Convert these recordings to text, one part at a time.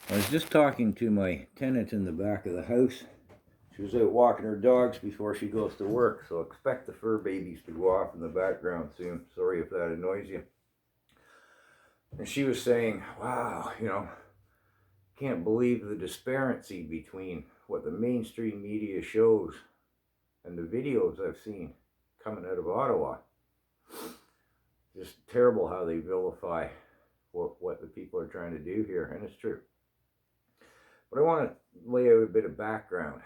I was just talking to my tenant in the back of the house. She was out walking her dogs before she goes to work, so expect the fur babies to go off in the background soon. Sorry if that annoys you. And she was saying, wow, can't believe the disparity between what the mainstream media shows and the videos I've seen coming out of Ottawa. Just terrible how they vilify what the people are trying to do here, and it's true. But I want to lay out a bit of background.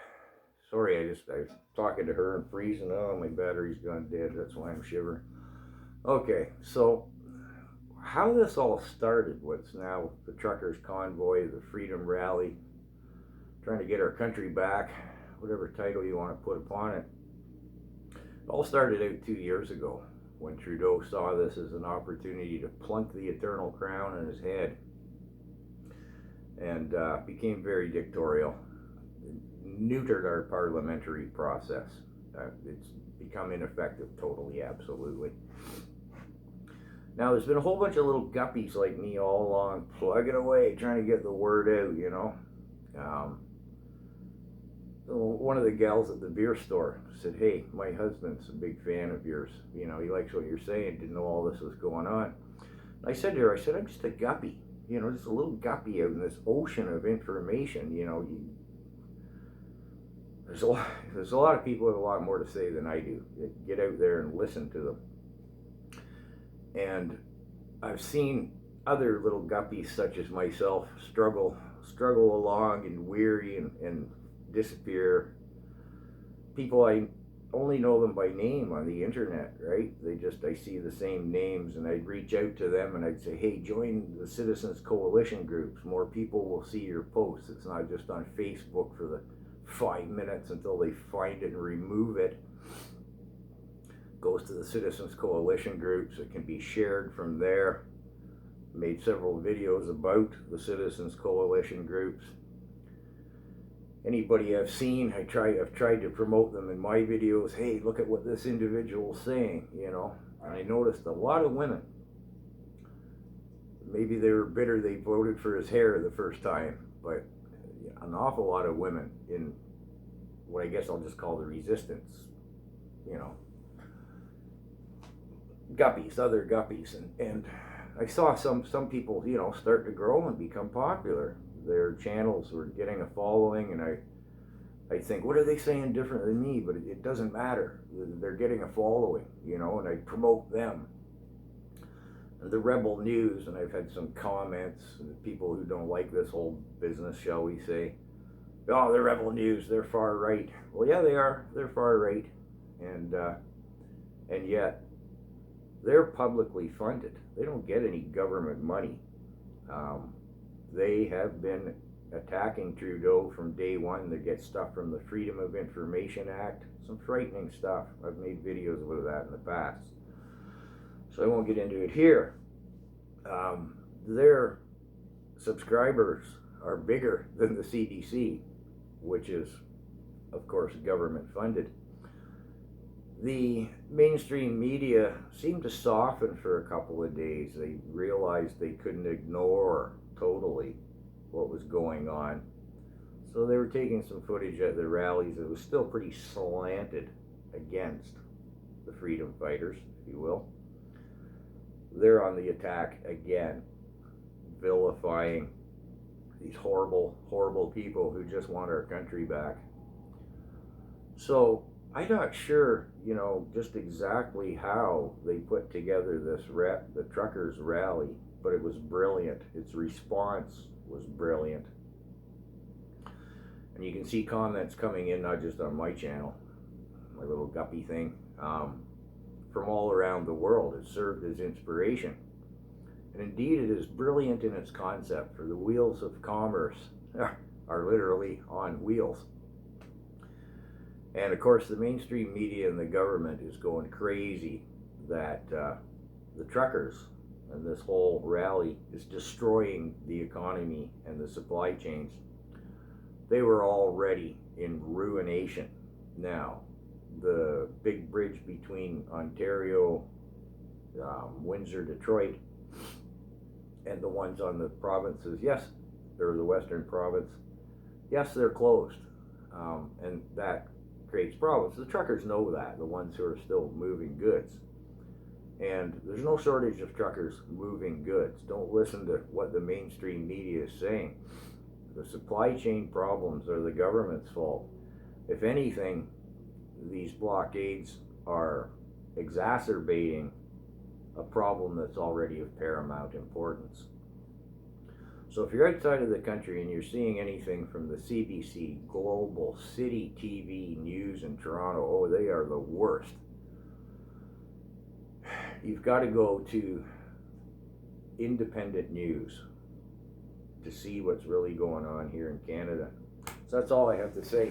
Sorry, I was talking to her and freezing. Oh, my battery's gone dead. That's why I'm shivering. Okay, so how this all started, what's now the Truckers Convoy, the Freedom Rally, trying to get our country back, whatever title you want to put upon it. It all started out 2 years ago when Trudeau saw this as an opportunity to plunk the Eternal Crown on his head and became very dictatorial, neutered our parliamentary process. It's become ineffective totally, absolutely. Now, there's been a whole bunch of little guppies like me all along, plugging away, trying to get the word out, one of the gals at the beer store said, hey, my husband's a big fan of yours. He likes what you're saying, didn't know all this was going on. I said to her, I'm just a guppy, just a little guppy out in this ocean of information. There's a lot of people with a lot more to say than I do. Get out there and listen to them. And I've seen other little guppies such as myself struggle along and weary and disappear. People, I only know them by name on the internet, right? I see the same names, and I'd reach out to them and I'd say, hey, join the Citizens Coalition groups. More people will see your posts. It's not just on Facebook for the 5 minutes until they find it and remove it. Goes to the Citizens Coalition groups. It can be shared from there. Made several videos about the Citizens Coalition groups. Anybody I've seen, I've tried to promote them in my videos. Hey, look at what this individual's saying, And I noticed a lot of women. Maybe they were bitter they voted for his hair the first time, but an awful lot of women in what I guess I'll just call the resistance, guppies, other guppies, and I saw some people, start to grow and become popular. Their channels were getting a following, and I think, what are they saying different than me? But it doesn't matter. They're getting a following, and I promote them. And the Rebel News, and I've had some comments, people who don't like this whole business, shall we say, oh, the Rebel News, they're far right. Well, yeah, they are. They're far right, and yet they're publicly funded. They don't get any government money. They have been attacking Trudeau from day one. They get stuff from the Freedom of Information Act, some frightening stuff. I've made videos about that in the past, so I won't get into it here. Their subscribers are bigger than the CDC, which is, of course, government funded. The mainstream media seemed to soften for a couple of days. They realized they couldn't ignore totally what was going on. So they were taking some footage at the rallies that was still pretty slanted against the freedom fighters, if you will. They're on the attack again, vilifying these horrible, horrible people who just want our country back. So I'm not sure, just exactly how they put together this the truckers rally, but it was brilliant. Its response was brilliant. And you can see comments coming in, not just on my channel, my little guppy thing, from all around the world. It served as inspiration. And indeed, it is brilliant in its concept, for the wheels of commerce are literally on wheels. And of course, the mainstream media and the government is going crazy that the truckers and this whole rally is destroying the economy and the supply chains. They were already in ruination. Now, the big bridge between Ontario, Windsor, Detroit, and the ones on the provinces, yes, or the Western province, yes, they're closed, and that creates problems. The truckers know that, the ones who are still moving goods. And there's no shortage of truckers moving goods. Don't listen to what the mainstream media is saying. The supply chain problems are the government's fault. If anything, these blockades are exacerbating a problem that's already of paramount importance. So if you're outside of the country and you're seeing anything from the CBC, Global, City TV, News in Toronto, oh, they are the worst. You've got to go to independent news to see what's really going on here in Canada. So that's all I have to say.